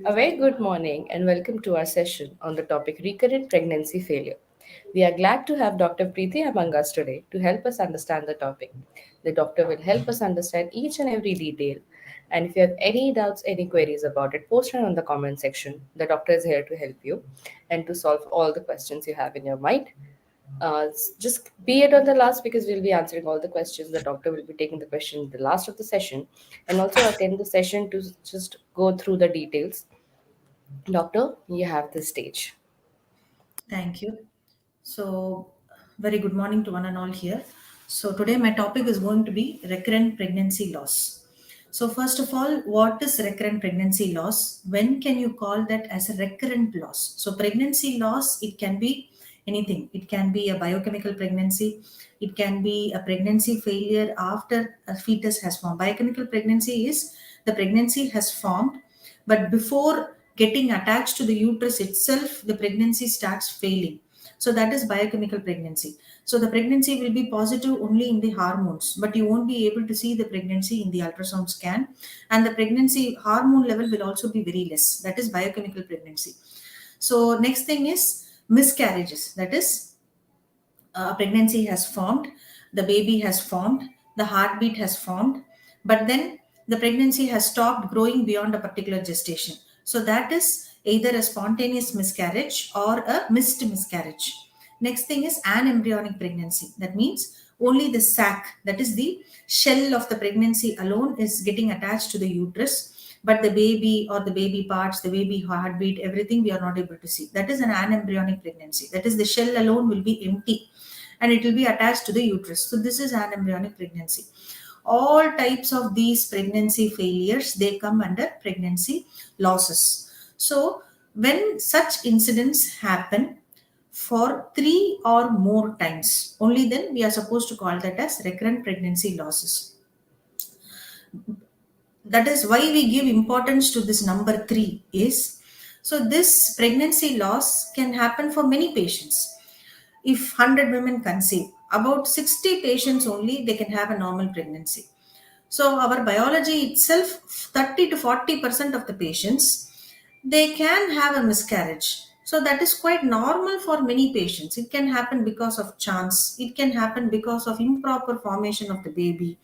A very good morning and welcome to our session on the topic Recurrent Pregnancy Failure. We are glad to have Dr. Preethi among us today to help us understand the topic. The doctor will help us understand each and every detail. And if you have any doubts, any queries about it, post it on the comment section. The doctor is here to help you and to solve all the questions you have in your mind. Just be it on the last because we'll be answering all the questions. The doctor will be taking the question in the last of the session and also attend the session to just go through the details. Doctor, you have the stage. Thank you. So, very good morning to one and all here. So, today my topic is going to be recurrent pregnancy loss. So, first of all, what is recurrent pregnancy loss? When can you call that as a recurrent loss? So, pregnancy loss, it can be anything. It can be a biochemical pregnancy, it can be a pregnancy failure after a fetus has formed. Biochemical pregnancy is the pregnancy has formed, but before getting attached to the uterus itself, the pregnancy starts failing. So that is biochemical pregnancy. So the pregnancy will be positive only in the hormones, but you won't be able to see the pregnancy in the ultrasound scan. And the pregnancy hormone level will also be very less. That is biochemical pregnancy. So next thing is miscarriages. That is pregnancy has formed, the baby has formed, the heartbeat has formed, but then the pregnancy has stopped growing beyond a particular gestation. So that is either a spontaneous miscarriage or a missed miscarriage. Next thing is embryonic pregnancy. That means only the sac, that is the shell of the pregnancy alone, is getting attached to the uterus, but the baby or the baby parts, the baby heartbeat, everything we are not able to see. That is an embryonic pregnancy. That is the shell alone will be empty and it will be attached to the uterus. So this is an embryonic pregnancy. All types of these pregnancy failures, they come under pregnancy losses. So when such incidents happen for 3 or more times, only then we are supposed to call that as recurrent pregnancy losses. That is why we give importance to this number 3 is, so this pregnancy loss can happen for many patients. If 100 women conceive, about 60 patients only they can have a normal pregnancy. So our biology itself, 30 to 40% of the patients, they can have a miscarriage. So that is quite normal for many patients. It can happen because of chance. It can happen because of improper formation of the baby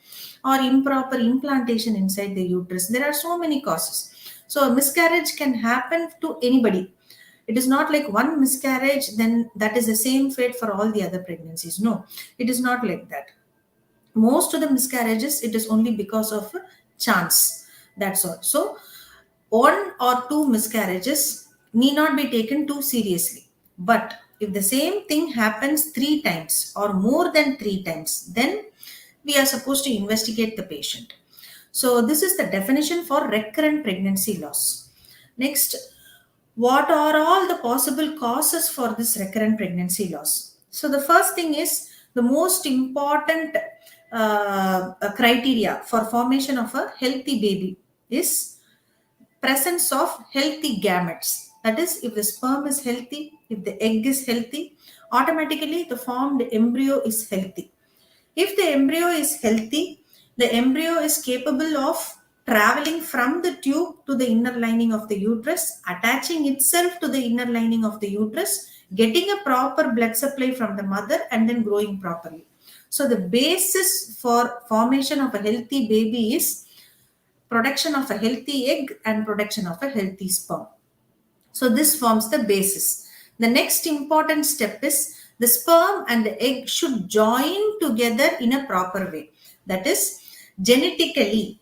or improper implantation inside the uterus. There are so many causes. So a miscarriage can happen to anybody. It is not like one miscarriage, then that is the same fate for all the other pregnancies. No, it is not like that. Most of the miscarriages, it is only because of chance. That's all. So, one or two miscarriages need not be taken too seriously. But if the same thing happens 3 times or more than 3 times, then we are supposed to investigate the patient. So, this is the definition for recurrent pregnancy loss. Next, what are all the possible causes for this recurrent pregnancy loss? So, the first thing is the most important criteria for formation of a healthy baby is presence of healthy gametes. That is, if the sperm is healthy, if the egg is healthy, automatically the formed embryo is healthy. If the embryo is healthy, the embryo is capable of traveling from the tube to the inner lining of the uterus, attaching itself to the inner lining of the uterus, getting a proper blood supply from the mother, and then growing properly. So, the basis for formation of a healthy baby is production of a healthy egg and production of a healthy sperm. So this forms the basis. The next important step is the sperm and the egg should join together in a proper way. That is, genetically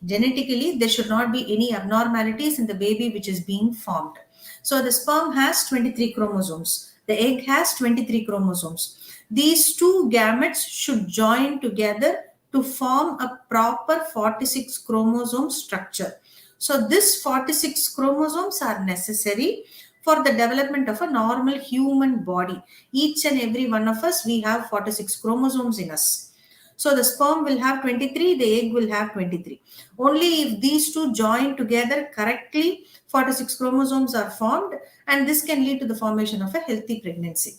there should not be any abnormalities in the baby which is being formed. So the sperm has 23 chromosomes. The egg has 23 chromosomes. These two gametes should join together to form a proper 46 chromosome structure. So this 46 chromosomes are necessary for the development of a normal human body. Each and every one of us, we have 46 chromosomes in us. So the sperm will have 23, the egg will have 23. Only if these two join together correctly, 46 chromosomes are formed, and this can lead to the formation of a healthy pregnancy.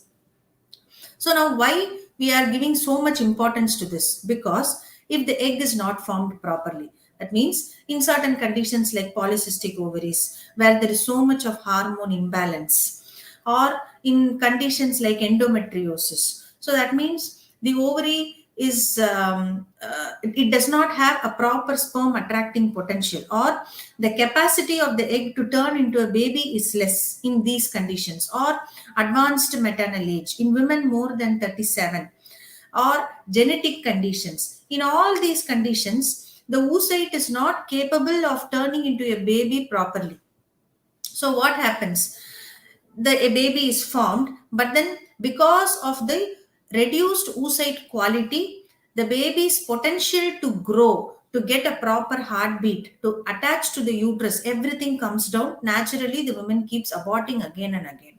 So now why we are giving so much importance to this? Because if the egg is not formed properly, That means in certain conditions like polycystic ovaries, where there is so much of hormone imbalance, or in conditions like endometriosis. So that means the ovary is it does not have a proper sperm attracting potential, or the capacity of the egg to turn into a baby is less in these conditions, or advanced maternal age in women more than 37, or genetic conditions. In all these conditions, the oocyte is not capable of turning into a baby properly. So what happens? A baby is formed, but then because of the reduced oocyte quality, the baby's potential to grow, to get a proper heartbeat, to attach to the uterus, everything comes down. Naturally the woman keeps aborting again and again.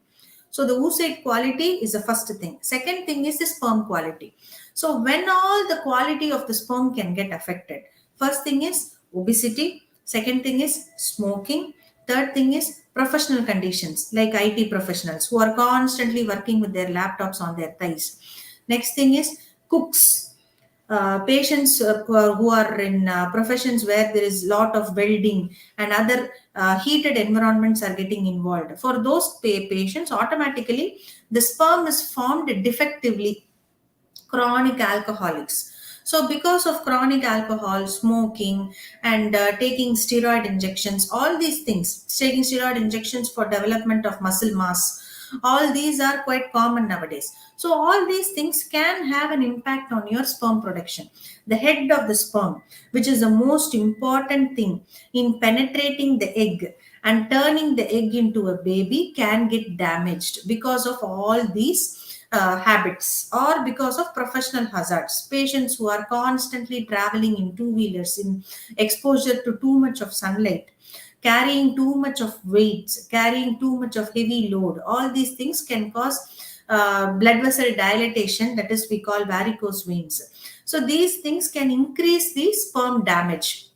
So the oocyte quality is the first thing. Second thing is the sperm quality. So when all the quality of the sperm can get affected, first thing is obesity, second thing is smoking, third thing is professional conditions like IT professionals who are constantly working with their laptops on their thighs. Next thing is cooks, patients who are in professions where there is lot of welding and other heated environments are getting involved. For those patients, automatically the sperm is formed defectively. Chronic alcoholics. So, because of chronic alcohol, smoking, and taking steroid injections, all these things, taking steroid injections for development of muscle mass, all these are quite common nowadays. So, all these things can have an impact on your sperm production. The head of the sperm, which is the most important thing in penetrating the egg and turning the egg into a baby, can get damaged because of all these habits, or because of professional hazards. Patients who are constantly traveling in two wheelers, in exposure to too much of sunlight, carrying too much of weights, carrying too much of heavy load, all these things can cause blood vessel dilatation, that is we call varicose veins. So these things can increase the sperm damage.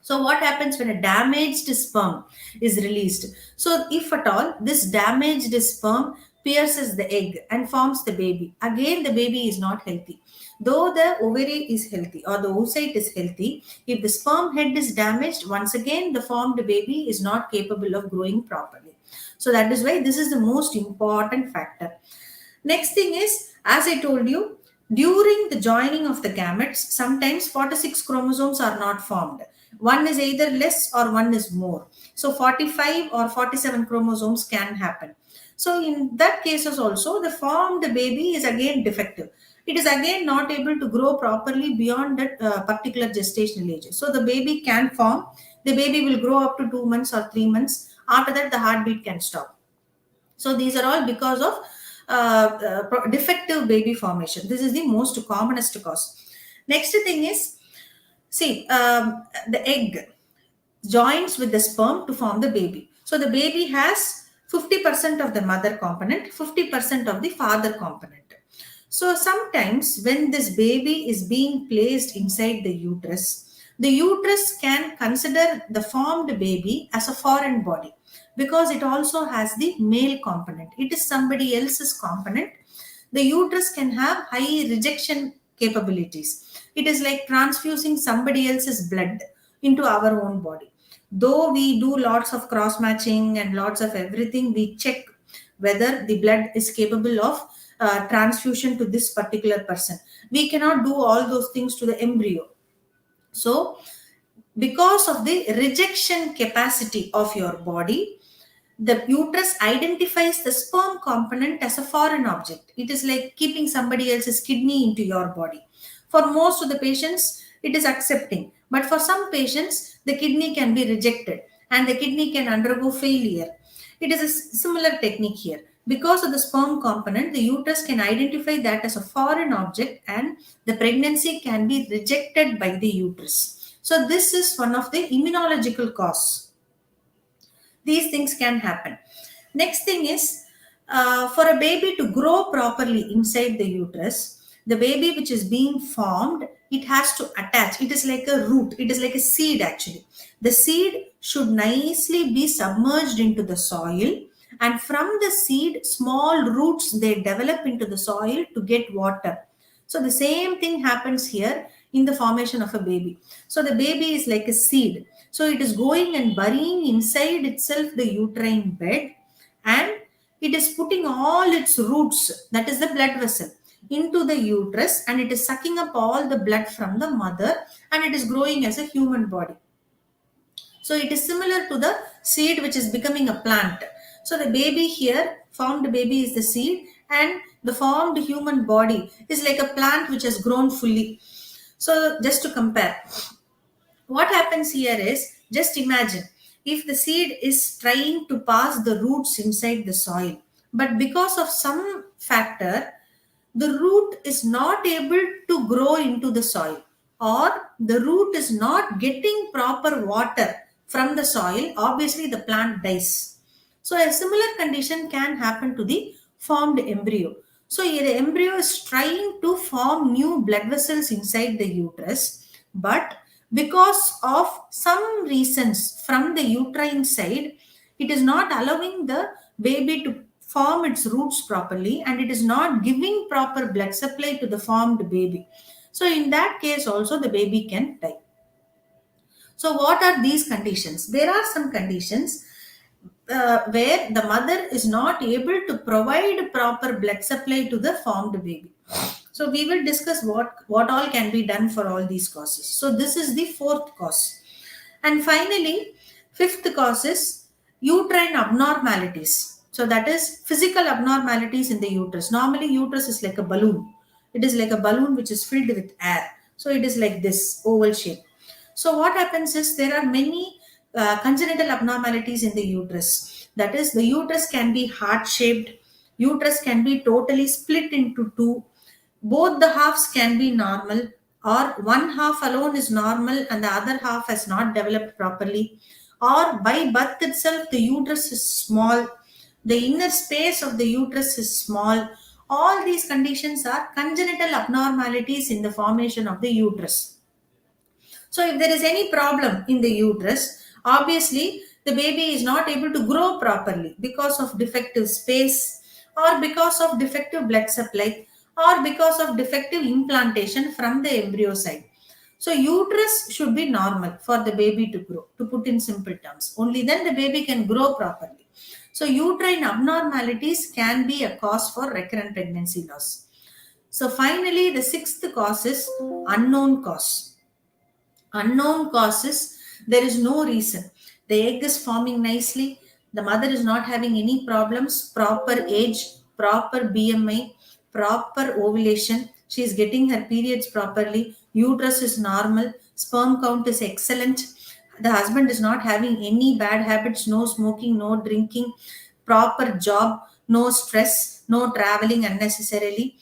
So what happens when a damaged sperm is released? So if at all this damaged sperm pierces the egg and forms the baby, again the baby is not healthy. Though the ovary is healthy or the oocyte is healthy, if the sperm head is damaged, once again the formed baby is not capable of growing properly. So that is why this is the most important factor. Next thing is, as I told you, during the joining of the gametes, sometimes 46 chromosomes are not formed. One is either less or one is more. So 45 or 47 chromosomes can happen. So in that cases also, the formed baby is again defective. It is again not able to grow properly beyond that particular gestational age. So the baby can form. The baby will grow up to 2 months or 3 months. After that, the heartbeat can stop. So these are all because of defective baby formation. This is the most commonest cause. Next thing is, see, the egg joins with the sperm to form the baby. So the baby has 50% of the mother component, 50% of the father component. So sometimes when this baby is being placed inside the uterus can consider the formed baby as a foreign body because it also has the male component. It is somebody else's component. The uterus can have high rejection capabilities. It is like transfusing somebody else's blood into our own body. Though we do lots of cross matching and lots of everything, we check whether the blood is capable of transfusion to this particular person. We cannot do all those things to the embryo. So, because of the rejection capacity of your body, the uterus identifies the sperm component as a foreign object. It is like keeping somebody else's kidney into your body. For most of the patients, it is accepting. But for some patients, the kidney can be rejected and the kidney can undergo failure. It is a similar technique here. Because of the sperm component, the uterus can identify that as a foreign object and the pregnancy can be rejected by the uterus. So, this is one of the immunological cause. These things can happen. Next thing is, for a baby to grow properly inside the uterus, the baby which is being formed, it has to attach. It is like a root. It is like a seed actually. The seed should nicely be submerged into the soil, and from the seed, small roots they develop into the soil to get water. So the same thing happens here. in the formation of a baby. So the baby is like a seed. So it is going and burying inside itself the uterine bed, and it is putting all its roots, that is the blood vessel, into the uterus, and it is sucking up all the blood from the mother, and it is growing as a human body. So it is similar to the seed which is becoming a plant. So the baby here, formed baby is the seed, and the formed human body is like a plant which has grown fully. So just to compare, what happens here is, just imagine if the seed is trying to pass the roots inside the soil, but because of some factor the root is not able to grow into the soil, or the root is not getting proper water from the soil, obviously the plant dies. So a similar condition can happen to the formed embryo. So here the embryo is trying to form new blood vessels inside the uterus, but because of some reasons from the uterine side, it is not allowing the baby to form its roots properly, and it is not giving proper blood supply to the formed baby. So in that case also the baby can die. So what are these conditions? There are some conditions where the mother is not able to provide proper blood supply to the formed baby. So we will discuss what all can be done for all these causes. So this is the fourth cause. And finally, fifth cause is uterine abnormalities. So that is physical abnormalities in the uterus. Normally uterus is like a balloon. It is like a balloon which is filled with air. So it is like this oval shape. So what happens is, there are many congenital abnormalities in the uterus. That is, the uterus can be heart shaped, uterus can be totally split into two, both the halves can be normal, or one half alone is normal and the other half has not developed properly, or by birth itself the uterus is small, the inner space of the uterus is small. All these conditions are congenital abnormalities in the formation of the uterus. So if there is any problem in the uterus, obviously the baby is not able to grow properly because of defective space, or because of defective blood supply, or because of defective implantation from the embryo side. So uterus should be normal for the baby to grow, to put in simple terms. Only then the baby can grow properly. So uterine abnormalities can be a cause for recurrent pregnancy loss. So finally, the sixth cause is unknown cause. Unknown causes, there is no reason, the egg is forming nicely, the mother is not having any problems, proper age, proper BMI, proper ovulation, she is getting her periods properly, uterus is normal, sperm count is excellent, the husband is not having any bad habits, no smoking, no drinking, proper job, no stress, no traveling unnecessarily,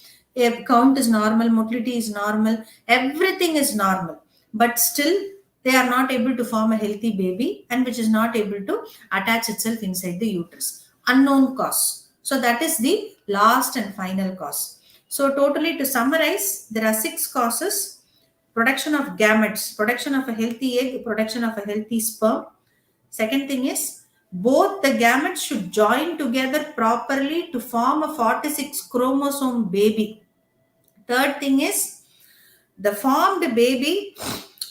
count is normal, motility is normal, everything is normal, but still they are not able to form a healthy baby, and which is not able to attach itself inside the uterus. Unknown cause. So that is the last and final cause. So totally, to summarize, there are six causes: production of gametes, production of a healthy egg, production of a healthy sperm. Second thing is, both the gametes should join together properly to form a 46 chromosome baby. Third thing is, the formed baby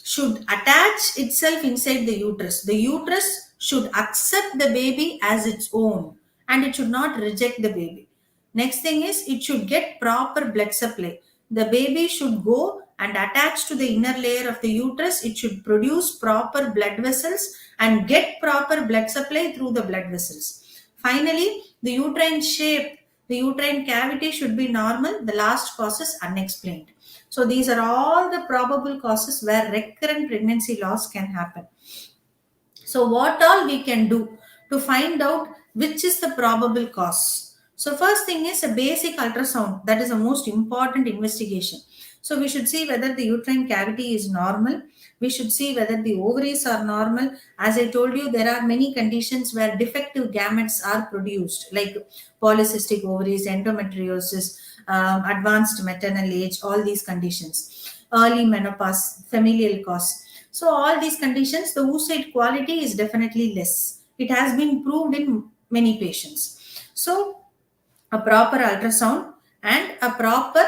should attach itself inside the uterus. The uterus should accept the baby as its own, and it should not reject the baby. Next thing is, it should get proper blood supply. The baby should go and attach to the inner layer of the uterus. It should produce proper blood vessels and get proper blood supply through the blood vessels. Finally, the uterine shape, the uterine cavity should be normal. The last cause is unexplained. So these are all the probable causes where recurrent pregnancy loss can happen. So what all we can do to find out which is the probable cause? So first thing is a basic ultrasound. That is the most important investigation. So we should see whether the uterine cavity is normal. We should see whether the ovaries are normal. As I told you, there are many conditions where defective gametes are produced, like polycystic ovaries, endometriosis, advanced maternal age, all these conditions, early menopause, familial cause. So all these conditions, the oocyte quality is definitely less. It has been proved in many patients. So a proper ultrasound and a proper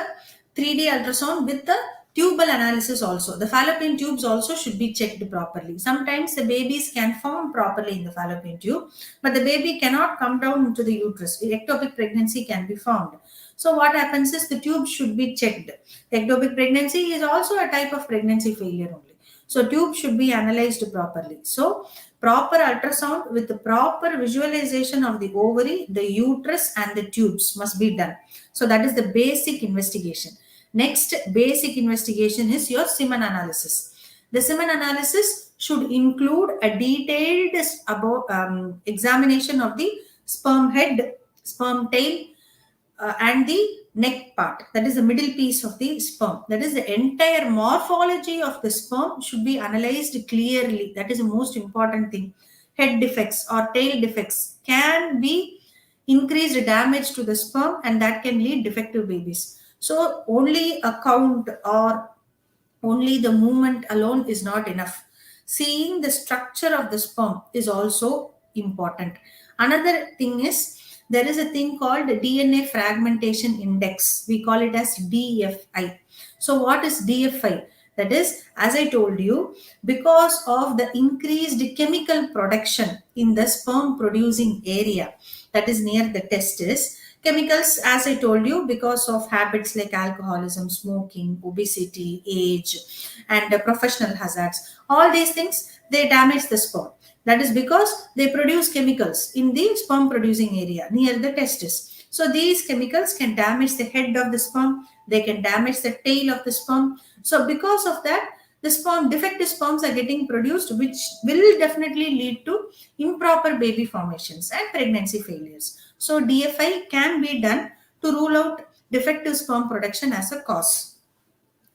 3D ultrasound with the Tubal analysis also. The fallopian tubes also should be checked properly. Sometimes the babies can form properly in the fallopian tube, but the baby cannot come down into the uterus. Ectopic pregnancy can be formed. So what happens is the tube should be checked. Ectopic pregnancy is also a type of pregnancy failure only. So tube should be analyzed properly. So proper ultrasound with the proper visualization of the ovary, the uterus and the tubes must be done. So that is the basic investigation. Next basic investigation is your semen analysis. The semen analysis should include a detailed about examination of the sperm head, sperm tail, and the neck part, that is the middle piece of the sperm, that is the entire morphology of the sperm should be analyzed clearly. That is the most important thing. Head defects or tail defects can be increased damage to the sperm, and that can lead defective babies. So only a count or only the movement alone is not enough. Seeing the structure of the sperm is also important. Another thing is there is a thing called DNA fragmentation index. We call it as DFI. So, what is DFI? That is, as I told you, because of the increased chemical production in the sperm producing area, that is near the testis, chemicals, as I told you, because of habits like alcoholism, smoking, obesity, age, and professional hazards, all these things, they damage the sperm. That is because they produce chemicals in the sperm producing area near the testis. So these chemicals can damage the head of the sperm, they can damage the tail of the sperm. So because of that, the sperm, defective sperms are getting produced, which will definitely lead to improper baby formations and pregnancy failures. So DFI can be done to rule out defective sperm production as a cause.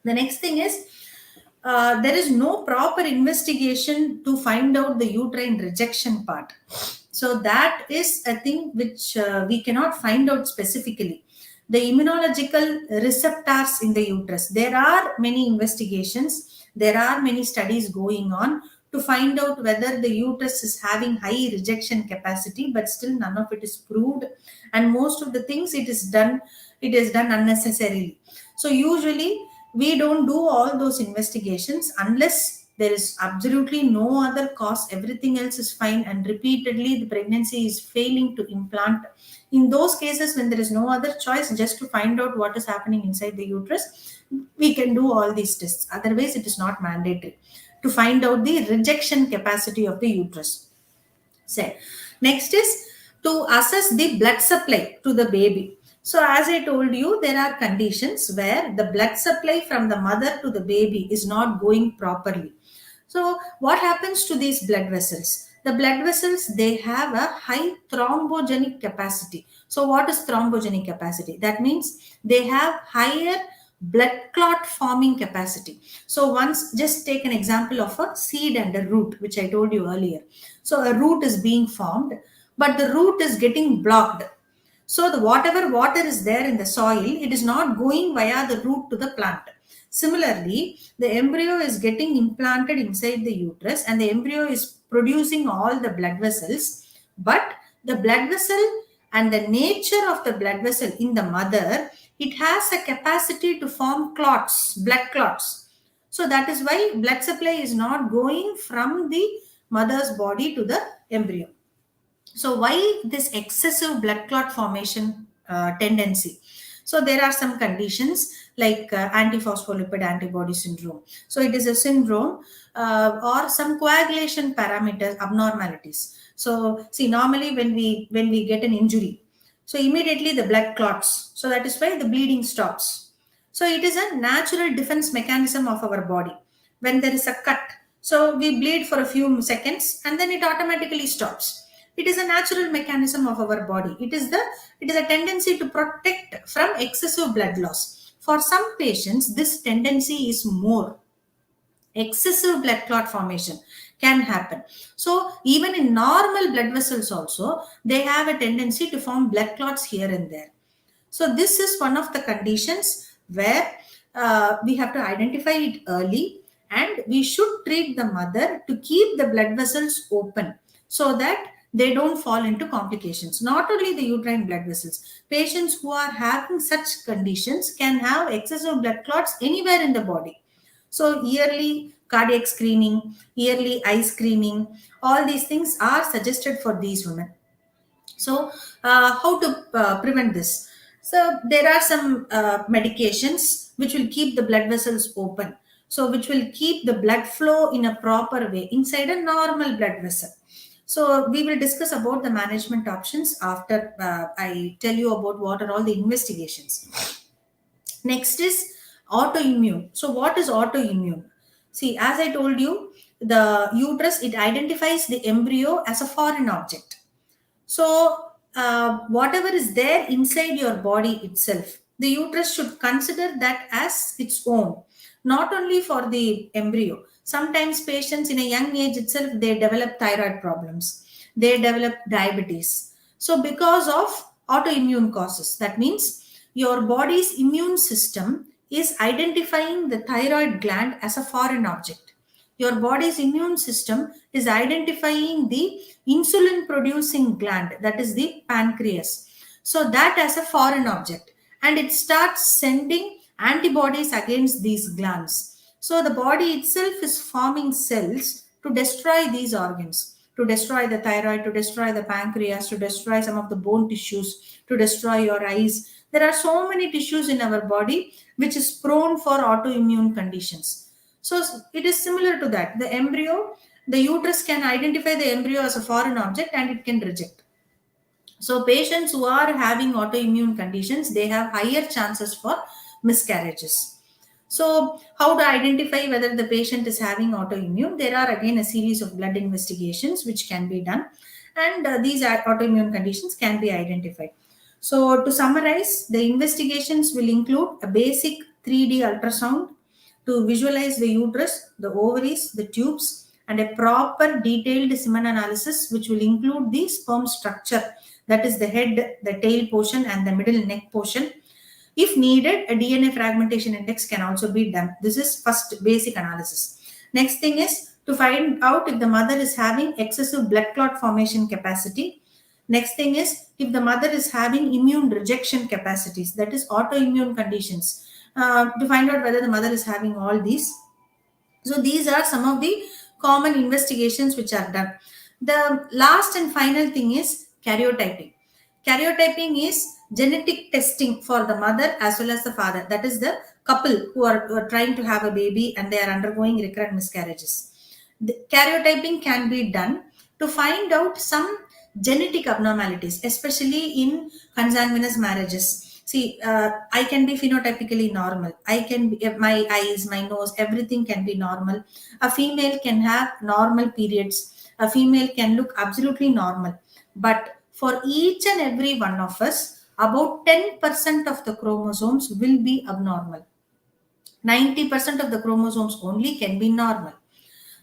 The next thing is there is no proper investigation to find out the uterine rejection part. So that is a thing which we cannot find out specifically. The immunological receptors in the uterus. There are many investigations, there are many studies going on to find out whether the uterus is having high rejection capacity, but still none of it is proved. And most of the things it is done unnecessarily. So usually we don't do all those investigations unless there is absolutely no other cause, everything else is fine, and repeatedly the pregnancy is failing to implant. In those cases, when there is no other choice, just to find out what is happening inside the uterus, we can do all these tests. Otherwise, it is not mandatory to find out the rejection capacity of the uterus. Say, next is to assess the blood supply to the baby. So, as I told you, there are conditions where the blood supply from the mother to the baby is not going properly. So, what happens to these blood vessels? The blood vessels, they have a high thrombogenic capacity. So, what is thrombogenic capacity? That means they have higher blood clot forming capacity. So, once just take an example of a seed and a root, which I told you earlier. So, a root is being formed, but the root is getting blocked. So the whatever water is there in the soil, it is not going via the root to the plant. Similarly, the embryo is getting implanted inside the uterus and the embryo is producing all the blood vessels, but the blood vessel and the nature of the blood vessel in the mother, it has a capacity to form clots, blood clots. So that is why blood supply is not going from the mother's body to the embryo. So, why this excessive blood clot formation tendency? So, there are some conditions like antiphospholipid antibody syndrome. So, it is a syndrome or some coagulation parameters abnormalities. So, see, normally when we get an injury, so immediately the blood clots. So, that is why the bleeding stops. So, it is a natural defense mechanism of our body. When there is a cut, so we bleed for a few seconds and then it automatically stops. It is a natural mechanism of our body. It is a tendency to protect from excessive blood loss. For some patients, this tendency is more. Excessive blood clot formation can happen. So even in normal blood vessels also, they have a tendency to form blood clots here and there. So this is one of the conditions where we have to identify it early, and we should treat the mother to keep the blood vessels open so that they don't fall into complications. Not only the uterine blood vessels, patients who are having such conditions can have excessive blood clots anywhere in the body. So, yearly cardiac screening, yearly eye screening, all these things are suggested for these women. So, how to prevent this? So, there are some medications which will keep the blood vessels open. So, which will keep the blood flow in a proper way inside a normal blood vessel. So, we will discuss about the management options after I tell you about what are all the investigations. Next is autoimmune. So, what is autoimmune? See, as I told you, the uterus, it identifies the embryo as a foreign object. So, whatever is there inside your body itself, the uterus should consider that as its own, not only for the embryo. Sometimes patients in a young age itself, they develop thyroid problems, they develop diabetes. So, because of autoimmune causes, that means your body's immune system is identifying the thyroid gland as a foreign object. Your body's immune system is identifying the insulin producing gland, that is the pancreas. So, that as a foreign object, and it starts sending antibodies against these glands. So, the body itself is forming cells to destroy these organs, to destroy the thyroid, to destroy the pancreas, to destroy some of the bone tissues, to destroy your eyes. There are so many tissues in our body which is prone for autoimmune conditions. So it is similar to that. The embryo, the uterus can identify the embryo as a foreign object and it can reject. So patients who are having autoimmune conditions, they have higher chances for miscarriages. So how to identify whether the patient is having autoimmune? There are again a series of blood investigations which can be done, and these autoimmune conditions can be identified. So to summarize, the investigations will include a basic 3D ultrasound to visualize the uterus, the ovaries, the tubes, and a proper detailed semen analysis, which will include the sperm structure, that is the head, the tail portion, and the middle neck portion. If needed, a DNA fragmentation index can also be done. This is first basic analysis. Next thing is to find out if the mother is having excessive blood clot formation capacity. Next thing is if the mother is having immune rejection capacities, that is autoimmune conditions, to find out whether the mother is having all these. So these are some of the common investigations which are done. The last and final thing is karyotyping. Karyotyping is genetic testing for the mother as well as the father. That is the couple who are trying to have a baby and they are undergoing recurrent miscarriages. The karyotyping can be done to find out some genetic abnormalities, especially in consanguineous marriages. See, I can be phenotypically normal. I can be, my eyes, my nose, everything can be normal. A female can have normal periods. A female can look absolutely normal. But for each and every one of us, about 10% of the chromosomes will be abnormal. 90% of the chromosomes only can be normal.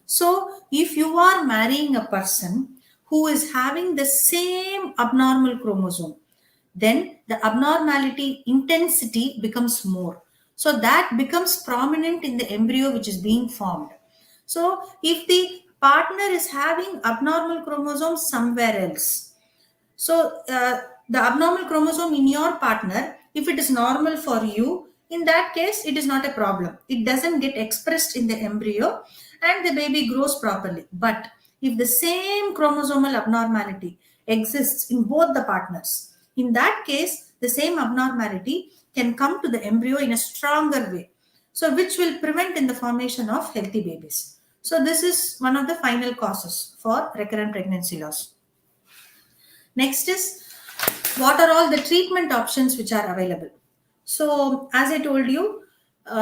So, if you are marrying a person who is having the same abnormal chromosome, then the abnormality intensity becomes more. So, that becomes prominent in the embryo which is being formed. So, if the partner is having abnormal chromosomes somewhere else, so, the abnormal chromosome in your partner, if it is normal for you, in that case, it is not a problem. It doesn't get expressed in the embryo and the baby grows properly. But if the same chromosomal abnormality exists in both the partners, in that case, the same abnormality can come to the embryo in a stronger way. So, which will prevent in the formation of healthy babies. So, this is one of the final causes for recurrent pregnancy loss. Next is what are all the treatment options which are available. So, as I told you,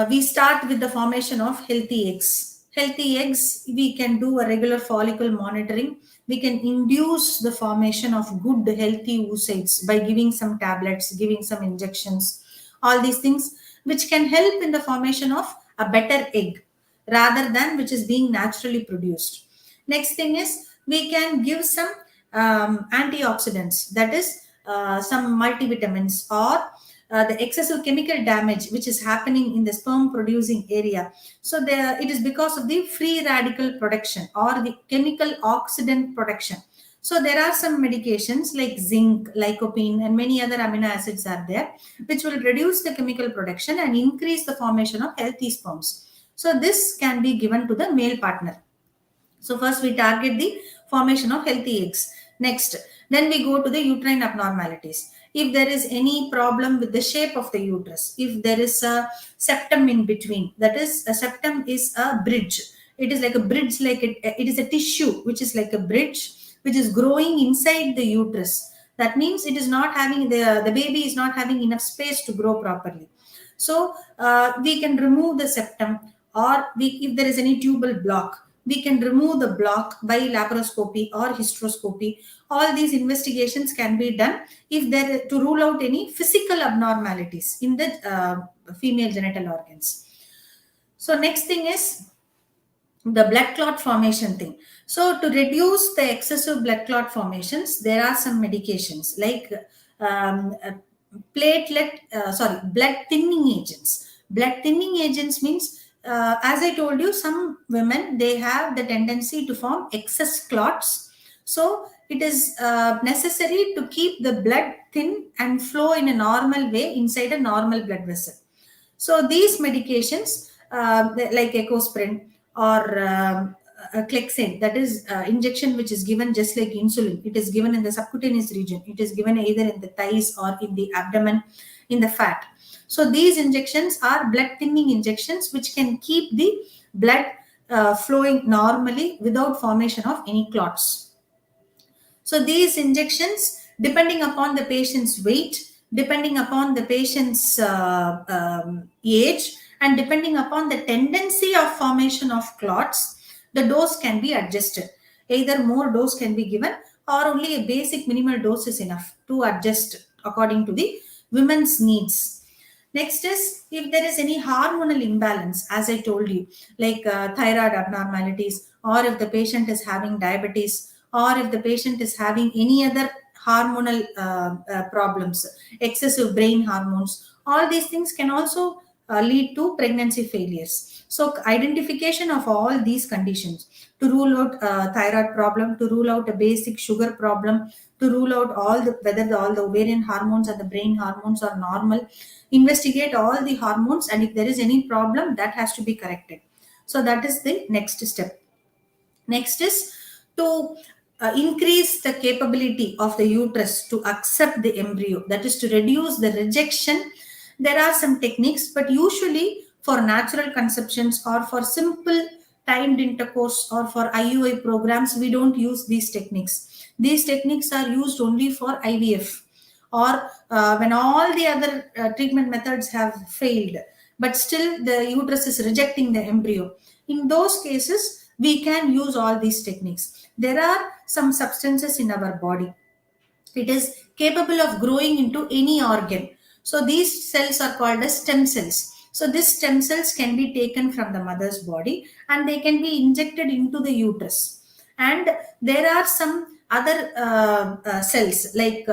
we start with the formation of healthy eggs. Healthy eggs, we can do a regular follicle monitoring. We can induce the formation of good healthy oocytes by giving some tablets, giving some injections, all these things which can help in the formation of a better egg rather than which is being naturally produced. Next thing is we can give some antioxidants, that is some multivitamins or the excessive chemical damage which is happening in the sperm producing area. So it is because of the free radical protection or the chemical oxidant protection. So there are some medications like zinc, lycopene, and many other amino acids are there, which will reduce the chemical production and increase the formation of healthy sperms. So this can be given to the male partner. So first we target the formation of healthy eggs. Next, then we go to the uterine abnormalities. If there is any problem with the shape of the uterus, if there is a septum in between, that is, a septum is a bridge. It is like a bridge, like it is a tissue which is like a bridge which is growing inside the uterus. That means it is not having the baby is not having enough space to grow properly. So we can remove the septum, or if there is any tubal block, we can remove the block by laparoscopy or hysteroscopy. All these investigations can be done if there to rule out any physical abnormalities in the female genital organs. So next thing is the blood clot formation thing. So to reduce the excessive blood clot formations, there are some medications like um, uh, blood thinning agents. Blood thinning agents means, as I told you, some women, they have the tendency to form excess clots. So it is necessary to keep the blood thin and flow in a normal way inside a normal blood vessel. So these medications, like ecosprin or Clexane, that is injection which is given just like insulin. It is given in the subcutaneous region. It is given either in the thighs or in the abdomen, in the fat. So these injections are blood thinning injections which can keep the blood flowing normally without formation of any clots. So these injections, depending upon the patient's weight, depending upon the patient's age, and depending upon the tendency of formation of clots, the dose can be adjusted. Either more dose can be given, or only a basic minimal dose is enough to adjust according to the women's needs. Next is if there is any hormonal imbalance, as I told you, like thyroid abnormalities, or if the patient is having diabetes, or if the patient is having any other hormonal problems, excessive brain hormones, all these things can also lead to pregnancy failures. So identification of all these conditions, to rule out thyroid problem, to rule out a basic sugar problem, to rule out all the whether all the ovarian hormones and the brain hormones are normal, investigate all the hormones, and if there is any problem, that has to be corrected. So that is the next step. Next is to increase the capability of the uterus to accept the embryo, that is to reduce the rejection. There are some techniques, but usually for natural conceptions or for simple timed intercourse or for IUI programs, we don't use these techniques. These techniques are used only for IVF, or when all the other treatment methods have failed, but still the uterus is rejecting the embryo. In those cases, we can use all these techniques. There are some substances in our body. It is capable of growing into any organ. So these cells are called as stem cells. So these stem cells can be taken from the mother's body and they can be injected into the uterus. And there are some other cells like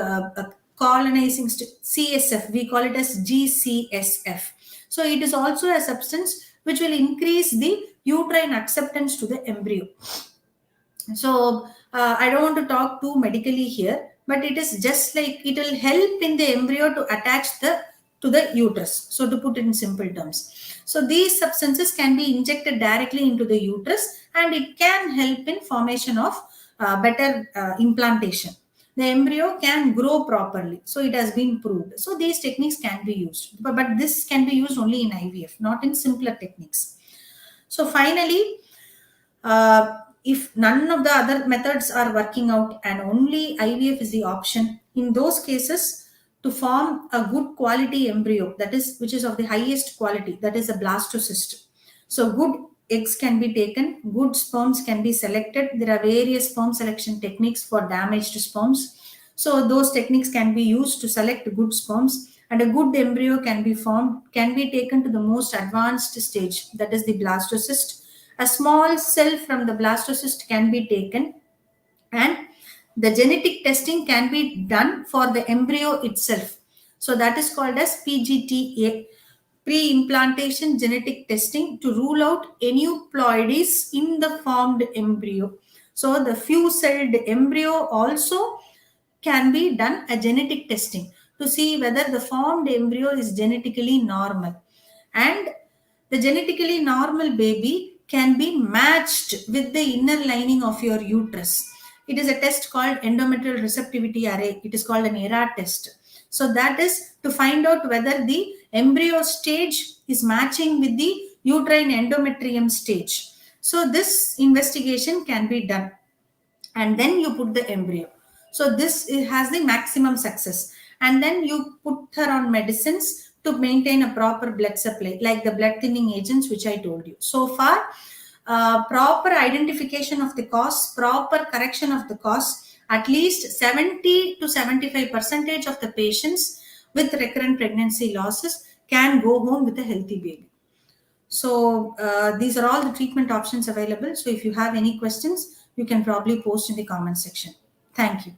colonizing CSF. We call it as GCSF. So it is also a substance which will increase the uterine acceptance to the embryo. So I don't want to talk too medically here, but it is just like it will help in the embryo to attach the to the uterus. So to put it in simple terms, so these substances can be injected directly into the uterus, and it can help in formation of better implantation. The embryo can grow properly, so it has been proved. So these techniques can be used, but this can be used only in IVF, not in simpler techniques. So finally, if none of the other methods are working out and only IVF is the option, in those cases, to form a good quality embryo, that is, which is of the highest quality, that is a blastocyst. So good eggs can be taken, good sperms can be selected. There are various sperm selection techniques for damaged sperms. So those techniques can be used to select good sperms, and a good embryo can be formed, can be taken to the most advanced stage, that is the blastocyst. A small cell from the blastocyst can be taken, and the genetic testing can be done for the embryo itself. So that is called as PGTA, pre-implantation genetic testing, to rule out aneuploidies in the formed embryo. So the few celled embryo also can be done a genetic testing to see whether the formed embryo is genetically normal, and the genetically normal baby can be matched with the inner lining of your uterus. It is a test called endometrial receptivity array. It is called an ERA test. So that is to find out whether the embryo stage is matching with the uterine endometrium stage. So this investigation can be done, and then you put the embryo. So this has the maximum success, and then you put her on medicines to maintain a proper blood supply, like the blood thinning agents which I told you. So far, proper identification of the cause, proper correction of the cause, at least 70 to 75 percentage of the patients with recurrent pregnancy losses can go home with a healthy baby. So these are all the treatment options available. So if you have any questions, you can probably post in the comment section. Thank you.